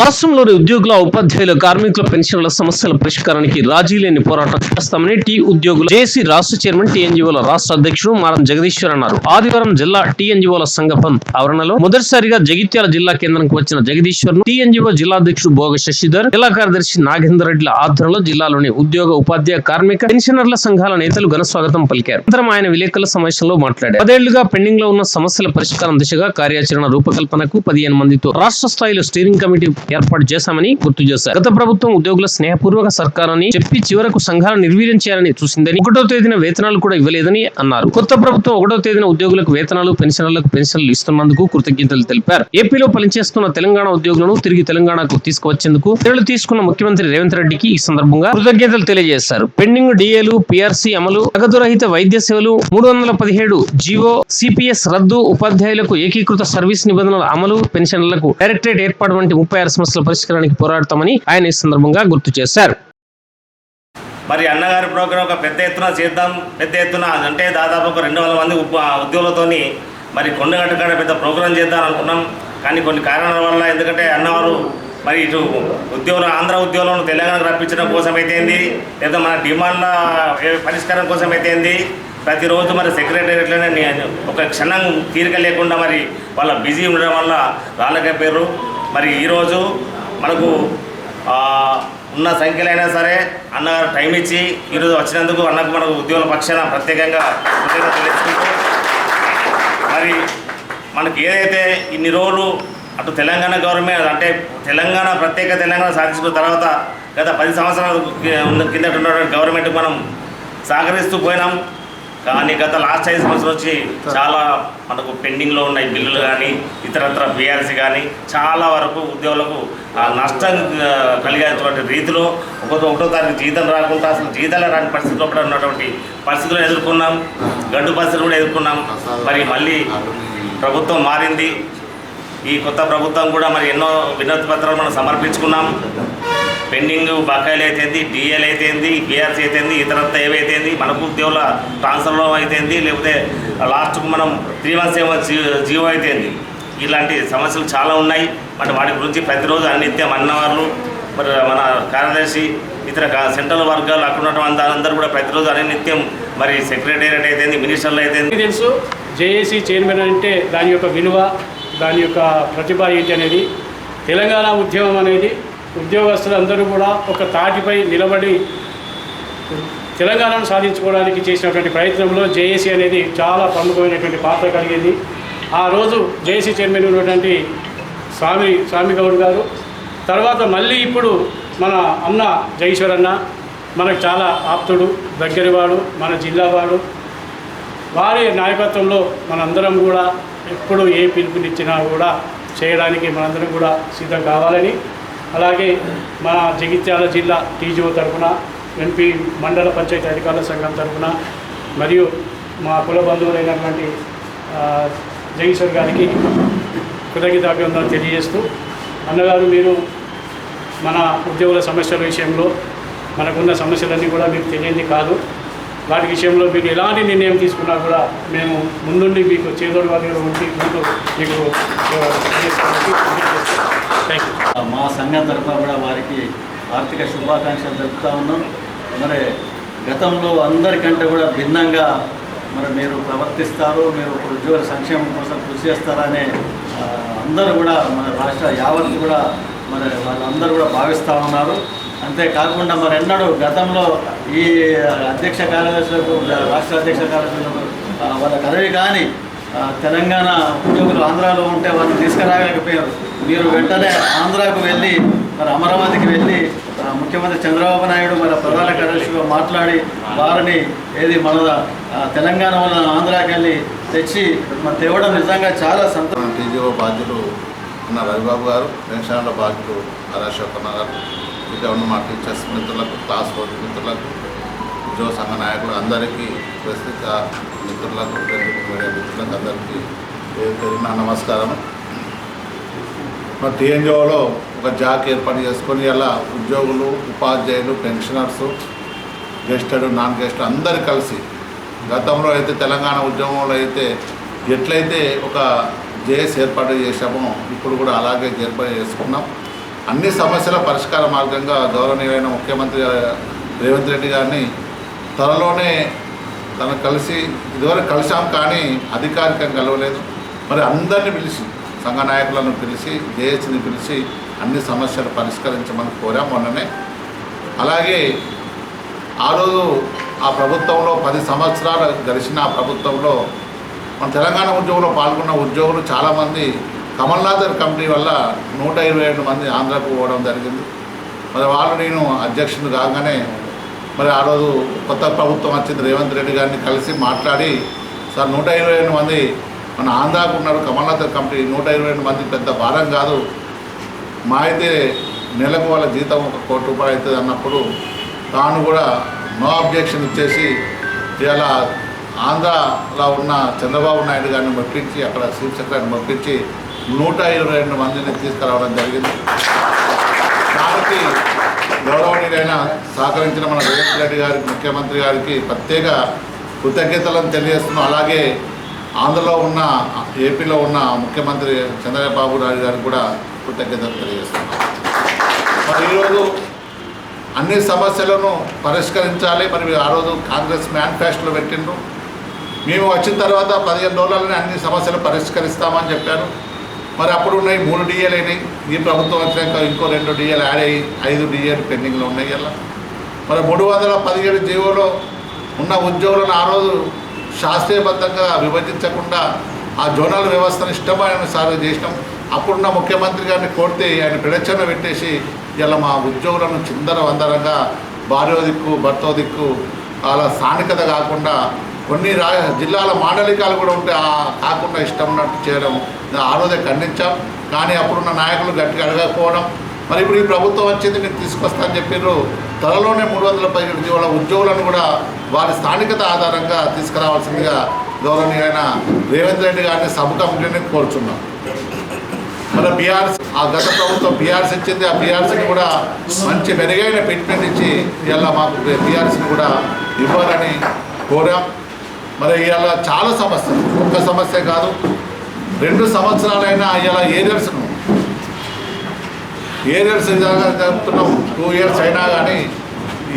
రాష్ట్రంలోని ఉద్యోగుల, ఉపాధ్యాయుల, కార్మికుల పెన్షన్ల సమస్యల పరిష్కారానికి రాజీ లేని పోరాటం చేస్తామని టీ ఉద్యోగుల జేఏసీ రాష్ట్ర చైర్మన్ టీఎన్జీఓల రాష్ట్ర అధ్యక్షుడు మారం జగదీశ్వర్ అన్నారు. ఆదివారం జిల్లా టీఎన్జీఓల సంఘం ఆవరణలో మొదటిసారిగా జగిత్యాల జిల్లా కేంద్రానికి వచ్చిన జగదీశ్వర్ ను టీఎన్జీఓ జిల్లా అధ్యక్షుడు భోగ శశిధర్, జిల్లా కార్యదర్శి నాగేందర్ రెడ్డిల ఆధ్వర్యంలో జిల్లాలోని ఉద్యోగ, ఉపాధ్యాయ, కార్మిక, పెన్షనర్ల సంఘాల నేతలు ఘన స్వాగతం పలికారు. అనంతరం ఆయన విలేకరుల సమావేశంలో మాట్లాడారు. 10 ఏళ్లుగా పెండింగ్ లో ఉన్న సమస్యల పరిష్కారం దిశగా కార్యాచరణ రూపకల్పనకు 15 మందితో రాష్ట్ర స్థాయిలో స్టీరింగ్ కమిటీ ఏర్పాటు చేశామని గుర్తు చేశారు. గత ప్రభుత్వం ఉద్యోగుల స్నేహపూర్వక సర్కారు అని చెప్పి చివరకు సంఘాలు నిర్వీర్యం చేయాలని చూసిందని, 1వ తేదీన వేతనాలు కూడా ఇవ్వలేదని అన్నారు. కొత్త ప్రభుత్వం 1వ తేదీన ఉద్యోగులకు వేతనాలు, పెన్షనర్లకు పెన్షన్లు ఇస్తున్నందుకు కృతజ్ఞతలు తెలిపారు. ఏపీలో పనిచేస్తున్న తెలంగాణ ఉద్యోగులను తిరిగి తెలంగాణకు తీసుకువచ్చేందుకు చర్యలు తీసుకున్న ముఖ్యమంత్రి రేవంత్ రెడ్డికి ఈ సందర్భంగా కృతజ్ఞతలు తెలియజేశారు. పెండింగ్ డిఏలు, పీఆర్సీ అమలు, నగదు రహిత వైద్య సేవలు, 317 జీవో, సిపిఎస్ రద్దు, ఉపాధ్యాయులకు ఏకీకృత సర్వీస్ నిబంధనల అమలు, పెన్షన్లకు డైరెక్టరేట్ ఏర్పాటు వంటి 36 సమస్యల పరిష్కారానికి పోరాడతామని ఆయన ఈ సందర్భంగా గుర్తు చేశారు. మరి అన్నగారి ప్రోగ్రాం ఒక పెద్ద ఎత్తున చేద్దాం, పెద్ద ఎత్తున అంటే దాదాపు ఒక 200 మంది ఉద్యోగులతోని మరి కొండగట్టు కాడ పెద్ద ప్రోగ్రాం చేద్దాం అనుకున్నాం. కానీ కొన్ని కారణాల వల్ల, ఎందుకంటే అన్నవారు మరి ఇటు ఉద్యోగులు, ఆంధ్ర ఉద్యోగులను తెలంగాణకు రప్పించడం కోసం అయితేంది, లేదా మన డిమాండ్ల పరిష్కారం కోసం అయితేంది, ప్రతిరోజు మరి సెక్రటేరియట్లోనే ఒక క్షణం తీరిక లేకుండా మరి వాళ్ళ బిజీ ఉండడం వల్ల రాలేకపోయారు. మరి ఈరోజు మనకు ఉన్న సంఖ్యలో అయినా సరే అన్నగారు టైం ఇచ్చి ఈరోజు వచ్చినందుకు అన్నకు మనకు ఉద్యోగుల పక్షాన ప్రత్యేకంగా కృతజ్ఞతలు తెలుసుకుంటూ, మరి మనకి ఏదైతే ఇన్ని రోజులు అటు తెలంగాణ గవర్నమెంట్ అంటే ప్రత్యేక తెలంగాణ సాధించుకున్న తర్వాత గత 10 సంవత్సరాల కిందట ఉన్నటువంటి గవర్నమెంట్కి మనం సహకరిస్తూ పోయినాం. కానీ గత లాస్ట్ 5 సంవత్సరాలు వచ్చి చాలా మనకు పెండింగ్లో ఉన్న బిల్లులు కానీ, ఇతరత్ర పిఆర్సీ కానీ చాలా వరకు ఉద్యోగులకు నష్టం కలిగేటువంటి రీతిలో 1వ తారీఖు జీతం రాకుండా అసలు జీతాలు రాని పరిస్థితిలో కూడా ఉన్నటువంటి పరిస్థితులను ఎదుర్కొన్నాం. గడ్డు పరిస్థితులు కూడా ఎదుర్కొన్నాం. మరి మళ్ళీ ప్రభుత్వం మారింది. ఈ కొత్త ప్రభుత్వం కూడా మరి ఎన్నో వినతి పత్రాలు మనం సమర్పించుకున్నాం. పెండింగ్ బకాయిలు అయితేంది, డిఏలు అయితేంది, పిఆర్సీ అయితేంది, ఇతరంతా ఏవైతేంది, మనకు ఉద్యోగుల ట్రాన్స్ఫర్లో అయితేంది, లేకపోతే లాస్ట్కు మనం 317 జీవో అయితేంది, ఇలాంటి సమస్యలు చాలా ఉన్నాయి. మరి వాటి గురించి ప్రతిరోజు అన్నిత్యం అన్నవాళ్ళు, మరి మన కార్యదర్శి, ఇతర సెంట్రల్ వర్గాలు అక్కడ ఉన్నటువంటి అందరూ కూడా ప్రతిరోజు అనిత్యం మరి సెక్రటేరియట్ అయితేంది, మినిస్టర్లు అయితేంది. తెలుసు జేఏసీ చైర్మన్ అంటే దాని యొక్క విలువ, దాని యొక్క ప్రతిభ ఏంటి అనేది. తెలంగాణ ఉద్యమం అనేది ఉద్యోగస్తులందరూ కూడా ఒక తాటిపై నిలబడి తెలంగాణను సాధించుకోవడానికి చేసినటువంటి ప్రయత్నంలో జేఏసీ అనేది చాలా ప్రముఖమైనటువంటి పాత్ర కలిగింది. ఆ రోజు జేఏసీ చైర్మన్ ఉన్నటువంటి స్వామి గౌడ్ గారు, తర్వాత మళ్ళీ ఇప్పుడు మన అన్న జగదీశ్వర్ అన్న మనకు చాలా ఆప్తుడు, దగ్గరవాడు, మన జిల్లావాడు. వారి నాయకత్వంలో మనందరం కూడా ఎప్పుడు ఏ పిలుపునిచ్చినా కూడా చేయడానికి మనందరం కూడా సిద్ధం కావాలని, అలాగే మన జగిత్యాల జిల్లా టీజీఓ తరఫున, ఎంపీ మండల పంచాయతీ అధికారుల సంఘం తరఫున, మరియు మా కుల బంధువులైనటువంటి జగదీశ్వర్ గారికి కృతజ్ఞతాభివందనలు తెలియజేస్తూ, అన్నగారు మీరు మన ఉద్యోగుల సమస్యల విషయంలో మనకున్న సమస్యలన్నీ కూడా మీకు తెలియంది కాదు. వాటి విషయంలో మీరు ఎలాంటి నిర్ణయం తీసుకున్నా కూడా మేము ముందుండి మీకు చేదోడు వారిగా ఉండి మీకు థ్యాంక్ యూ. మా సంఘం తరఫున కూడా వారికి ఆర్థిక శుభాకాంక్షలు తెలుపుతూ ఉన్నాం. మరి గతంలో అందరికంటే కూడా భిన్నంగా మరి మీరు ప్రవర్తిస్తారు, మీరు ఉద్యోగుల సంక్షేమం కోసం కృషి చేస్తారనే అందరూ కూడా మన రాష్ట్ర యావత్తు కూడా మరి వాళ్ళందరూ కూడా భావిస్తూ ఉన్నారు. అంతేకాకుండా మరి ఎన్నడూ గతంలో ఈ అధ్యక్ష కార్యదర్శులకు, రాష్ట్ర అధ్యక్ష కార్యదర్శులకు వాళ్ళ కదవి కానీ తెలంగాణ ఉద్యోగులు ఆంధ్రాలో ఉంటే వాళ్ళని తీసుకురాలేకపోయారు. మీరు వెంటనే ఆంధ్రాకు వెళ్ళి మరి అమరావతికి వెళ్ళి ముఖ్యమంత్రి చంద్రబాబు నాయుడు మన ప్రధాన కార్యదర్శిగా మాట్లాడి వారిని మన తెలంగాణ వల్ల ఆంధ్రాకి వెళ్ళి తెచ్చి మన తేవడం నిజంగా చాలా సంతోషం. టీజీఓ బాధ్యులు ఉన్న రవిబాబు గారు, పెన్షన్ల బాధ్యులు అశోకన్న గారు, ఇక ఉన్న మా టీచర్స్ మిత్రులకు, క్లాస్ 4 మిత్రులకు, ఉద్యోగ సంఘ నాయకులు అందరికీ, ప్రస్తుత మిత్రులకు, మీడియా మిత్రులకు అందరికీ పేరున నమస్కారం. మరి టీఎన్జిఓలో ఒక జాక్ ఏర్పాటు చేసుకొని ఇలా ఉద్యోగులు, ఉపాధ్యాయులు, పెన్షనర్సు, గెస్టెడ్, నాన్ గెస్టెడ్ అందరు కలిసి గతంలో అయితే తెలంగాణ ఉద్యమంలో అయితే ఎట్లయితే ఒక జేఏసీ ఏర్పాటు చేసామో ఇప్పుడు కూడా అలాగే ఏర్పాటు చేసుకున్నాం. అన్ని సమస్యల పరిష్కార మార్గంగా గౌరవనీయులైన ముఖ్యమంత్రి రేవంత్ రెడ్డి గారిని త్వరలోనే తను కలిసి ఇదివరకు కలిసాం కానీ అధికారికంగా కలవలేదు. మరి అందరినీ పిలిచి సంఘ నాయకులను పిలిచి జేఏసీని పిలిచి అన్ని సమస్యలు పరిష్కరించమని కోరాం మొన్ననే. అలాగే ఆ రోజు ఆ ప్రభుత్వంలో 10 సంవత్సరాలు గడిచిన ఆ ప్రభుత్వంలో మన తెలంగాణ ఉద్యోగంలో పాల్గొన్న ఉద్యోగులు చాలామంది కమల్నాథ్ కమిటీ వల్ల 127 మంది ఆంధ్రాకు పోవడం జరిగింది. మరి వాళ్ళు నేను అధ్యక్షుడు కాగానే మరి ఆ రోజు కొత్త ప్రభుత్వం వచ్చింది, రేవంత్ రెడ్డి గారిని కలిసి మాట్లాడి సార్ 127 మంది మన ఆంధ్రాకు ఉన్నారు, కమల్నాథ్ కమిటీ 127 మంది పెద్ద భారం కాదు, మా అయితే నెలకు వాళ్ళ జీతం 1 కోటి రూపాయలు అవుతుంది అన్నప్పుడు తాను కూడా నో అబ్జెక్షన్ ఇచ్చేసి ఇలా ఆంధ్రాలో ఉన్న చంద్రబాబు నాయుడు గారిని మెప్పించి అక్కడ చీఫ్ సెక్రటరీని మెప్పించి 122 మందిని తీసుకురావడం జరిగింది. దానికి గౌరవనీయులైన సహకరించిన మన రేవంత్ రెడ్డి గారికి, ముఖ్యమంత్రి గారికి ప్రత్యేక కృతజ్ఞతలను తెలియజేస్తున్నాం. అలాగే ఆంధ్రలో ఉన్న ఏపీలో ఉన్న ముఖ్యమంత్రి చంద్రబాబు నాయుడు గారికి కూడా కృతజ్ఞతలు తెలియజేస్తున్నాం. మరి ఈరోజు అన్ని సమస్యలను పరిష్కరించాలి. మరి ఆ రోజు కాంగ్రెస్ మేనిఫెస్టోలో పెట్టిండ్రు, మేము వచ్చిన తర్వాత 15 రోజులనే అన్ని సమస్యలు పరిష్కరిస్తామని చెప్పారు. మరి అప్పుడు ఉన్నాయి 3 డిఏలు అయినాయి, ఈ ప్రభుత్వం వచ్చినాక ఇంకో 2 డిఏలు యాడ్ అయ్యి 5 డిఏలు పెండింగ్లో ఉన్నాయి. అలా మరి 317 జీవోలో ఉన్న ఉద్యోగులను ఆ రోజు శాస్త్రీయబద్ధంగా విభజించకుండా ఆ జోనల్ వ్యవస్థను ఇష్టమైన సాగు చేసినాం. అప్పుడున్న ముఖ్యమంత్రి గారిని కోరితే ఆయన ప్రదర్శన పెట్టేసి ఇలా మా ఉద్యోగులను చిందర వందరంగా భార్యో దిక్కు భర్తో దిక్కు అలా స్థానికత కాకుండా కొన్ని జిల్లాల మాండలికాలు కూడా ఉంటే కాకుండా ఇష్టం ఉన్నట్టు చేయడం ఆ రోజే ఖండించాం. కానీ అప్పుడున్న నాయకులు గట్టిగా అడగకపోవడం, మరి ఇప్పుడు ఈ ప్రభుత్వం వచ్చింది మీకు తీసుకొస్తానని చెప్పారు. త్వరలోనే 317 జీవుల ఉద్యోగులను కూడా వారి స్థానికత ఆధారంగా తీసుకురావాల్సిందిగా గౌరవనీయులైన రేవంత్ రెడ్డి గారిని సబ్ కమిటీని కోరుచున్నాం. మన బీఆర్సీ ఆ గత ప్రభుత్వం బీఆర్సీ ఇచ్చింది, ఆ బీఆర్సీని కూడా మంచి మెరుగైన ట్రీట్మెంట్ ఇచ్చి ఇలా మాకు బీఆర్సీని కూడా ఇవ్వాలని కోరాం. మరి ఇలా చాలా సమస్యలు, ఒక్క సమస్య కాదు, 2 సంవత్సరాలైనా ఇలా ఏరియర్స్ జరుపుతున్నాం. 2 ఇయర్స్ అయినా కానీ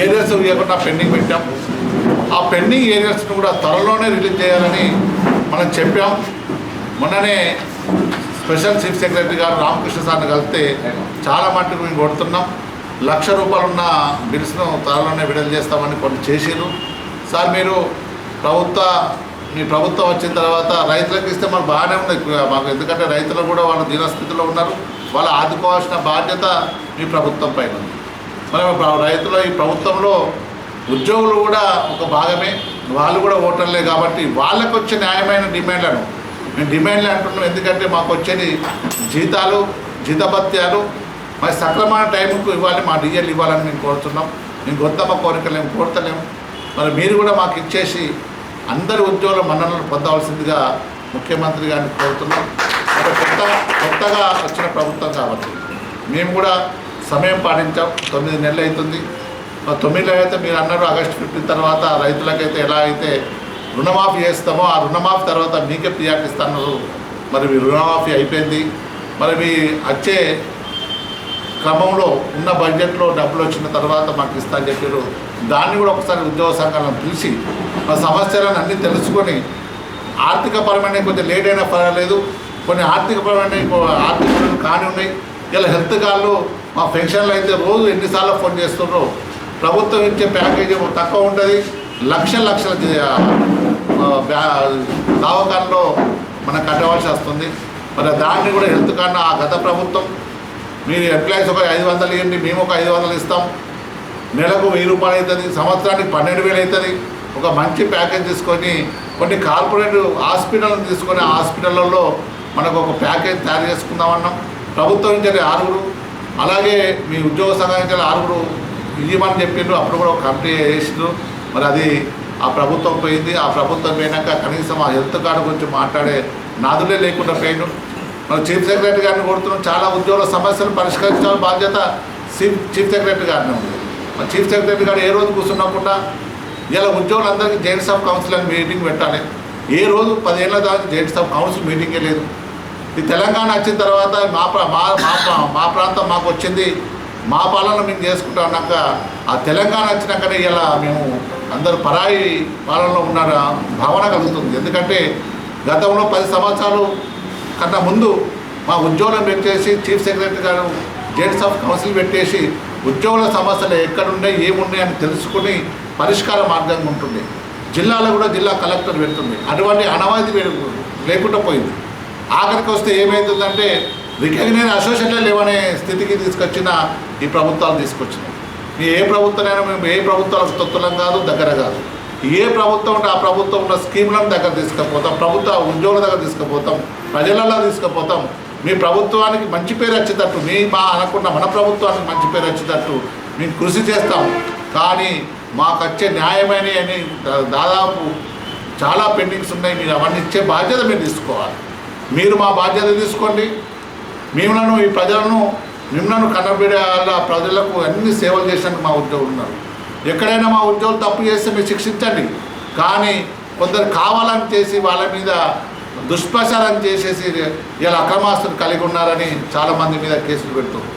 ఏరియర్స్ ఇవ్వకుండా పెండింగ్ పెట్టాం. ఆ పెండింగ్ ఏరియర్స్ను కూడా త్వరలోనే రిలీజ్ చేయాలని మనం చెప్పాం. మొన్ననే స్పెషల్ చీఫ్ సెక్రటరీ గారు రామకృష్ణ సార్ని కలిస్తే చాలా మట్టుకు మేము కొడుతున్నాం. ₹1,00,000 ఉన్న బిల్స్ను త్వరలోనే విడుదల చేస్తామని కొన్ని చేసిరు. సార్ మీరు మీ ప్రభుత్వం వచ్చిన తర్వాత రైతులకు ఇస్తే మనకు బాగానే ఉంది మాకు, ఎందుకంటే రైతులు కూడా వాళ్ళ దీనస్థితిలో ఉన్నారు, వాళ్ళు ఆదుకోవాల్సిన బాధ్యత మీ ప్రభుత్వం పైన ఉంది. మరి రైతులు ఈ ప్రభుత్వంలో ఉద్యోగులు కూడా ఒక భాగమే, వాళ్ళు కూడా ఓటర్లే కాబట్టి వాళ్ళకు వచ్చే న్యాయమైన డిమాండ్లను మేము డిమాండ్లు అంటున్నాం. ఎందుకంటే మాకు వచ్చేది జీతాలు, జీతభత్యాలు మరి సక్రమైన టైంకు ఇవ్వాలి, మా డిఎల్ ఇవ్వాలని మేము కోరుతున్నాం. మేము గొంతమ్మ కోరికలేము కోరతలేము. మరి మీరు కూడా మాకు ఇచ్చేసి అందరి ఉద్యోగుల మన్ననలు పొందవలసిందిగా ముఖ్యమంత్రి గారిని కోరుతున్నాం. కొత్తగా వచ్చిన ప్రభుత్వం కాబట్టి మేము కూడా సమయం పాటించాం. 9 నెలలు అవుతుంది. 9 అయితే మీరు అన్నారు ఆగస్టు 15 తర్వాత రైతులకైతే ఎలా అయితే రుణమాఫీ చేస్తామో ఆ రుణమాఫీ తర్వాత మీకే ప్రియారిటీ ఇస్తున్నారు. మరి మీ రుణమాఫీ అయిపోయింది. మరి మీ వచ్చే క్రమంలో ఉన్న బడ్జెట్లో డబ్బులు వచ్చిన తర్వాత మాకు ఇస్తా అని చెప్పారు. దాన్ని కూడా ఒకసారి ఉద్యోగ సంఘాలను పిలిచి మా సమస్యలను అన్నీ తెలుసుకొని ఆర్థికపరమైన కొంచెం లేట్ అయినా పర్వాలేదు, కొన్ని ఆర్థికపరమైన కాని ఉన్నాయి. ఇలా హెల్త్ కార్డులు మా పెన్షన్లు అయితే రోజు ఎన్నిసార్లు ఫోన్ చేస్తున్నారో, ప్రభుత్వం ఇచ్చే ప్యాకేజీ తక్కువ ఉంటుంది, లక్షల దావకాల్లో మనం కట్టవలసి వస్తుంది. మరి దాన్ని కూడా హెల్త్ కార్డు ఆ గత ప్రభుత్వం మీరు ఎంప్లాయీస్ ఒక 500 ఇవ్వండి, మేము ఒక 500 ఇస్తాం, నెలకు 1000 రూపాయలు అవుతుంది, సంవత్సరానికి 12,000 అవుతుంది. ఒక మంచి ప్యాకేజ్ తీసుకొని కొన్ని కార్పొరేట్ హాస్పిటల్ని తీసుకొని ఆ హాస్పిటల్లో మనకు ఒక ప్యాకేజ్ తయారు చేసుకుందామన్నాం. ప్రభుత్వం నుంచి 6 అలాగే మీ ఉద్యోగ సంఘం నుంచి 6 ఇవ్వమని చెప్పిండ్రు. అప్పుడు కూడా ఒక కమిటీ వేసిండ్రు. మరి అది ఆ ప్రభుత్వం పోయింది. ఆ ప్రభుత్వం పోయినాక కనీసం ఆ హెల్త్ కార్డు గురించి మాట్లాడే నాదులే లేకుండా పోయిండు. మరి చీఫ్ సెక్రటరీ గారిని కోరుతున్నాం. చాలా ఉద్యోగుల సమస్యలు పరిష్కరించాల్సిన బాధ్యత చీఫ్ సెక్రటరీ గారిని ఉంది. మరి చీఫ్ సెక్రటరీ గారు ఏ రోజు కూర్చున్నకుండా ఇలా ఉద్యోగులందరికీ జాయింట్స్ ఆఫ్ కౌన్సిల్ అని మీటింగ్ పెట్టాలి. ఏ రోజు 10 ఏళ్ళ దాకా జాయింట్స్ ఆఫ్ కౌన్సిల్ మీటింగే లేదు. ఈ తెలంగాణ వచ్చిన తర్వాత మా ప్రాంతం మాకు వచ్చింది, మా పాలన మేము చేసుకుంటా ఉన్నాక ఆ తెలంగాణ వచ్చినాకనే ఇలా మేము అందరూ పరాయి పాలనలో ఉన్న భావన కలుగుతుంది. ఎందుకంటే గతంలో 10 సంవత్సరాలు కన్నా ముందు మా ఉద్యోగులను పెట్టేసి చీఫ్ సెక్రటరీ గారు జెంట్స్ ఆఫ్ కౌన్సిల్ పెట్టేసి ఉద్యోగుల సమస్యలు ఎక్కడున్నాయి ఏమున్నాయి అని తెలుసుకుని పరిష్కార మార్గంగా ఉంటుంది. జిల్లాలో కూడా జిల్లా కలెక్టర్ పెడుతుంది. అటువంటి అనవాయితీ లేకుండా పోయింది. ఆఖరికి వస్తే ఏమవుతుందంటే రికగ్నైజ్ అసోసియేషన్లే లేవనే స్థితికి తీసుకొచ్చిన ఈ ప్రభుత్వాలు తీసుకొచ్చినాయి. ఏ ప్రభుత్వమైనా మేము ఏ ప్రభుత్వాలకు తొత్తులం కాదు, దగ్గర కాదు. ఏ ప్రభుత్వం ఉంటే ఆ ప్రభుత్వం ఉన్న స్కీములను దగ్గర తీసుకుపోతాం, ప్రభుత్వ ఉద్యోగుల దగ్గర తీసుకుపోతాం, ప్రజలలో తీసుకుపోతాం. మీ ప్రభుత్వానికి మంచి పేరు వచ్చేటట్టు, మా అనుకున్న మన ప్రభుత్వానికి మంచి పేరు వచ్చేటట్టు మేము కృషి చేస్తాం. కానీ మాకు వచ్చే న్యాయమైన అని దాదాపు చాలా పెండింగ్స్ ఉన్నాయి. మీరు అవన్నీ ఇచ్చే బాధ్యత మీరు తీసుకోవాలి. మీరు మా బాధ్యత తీసుకోండి. మిమ్మల్ని ఈ ప్రజలను మిమ్మల్ని కన్నబిడ్డ ప్రజలకు అన్ని సేవలు చేసినందుకు మా ఉద్యోగులు ఉన్నారు. ఎక్కడైనా మా ఉద్యోగులు తప్పు చేస్తే మీరు శిక్షించండి. కానీ కొందరు కావాలని చేసి వాళ్ళ మీద దుష్ప్రచారం చేసేసి ఇలా అక్రమాస్తులు కలిగి ఉన్నారని చాలామంది మీద కేసులు పెడుతున్నారు.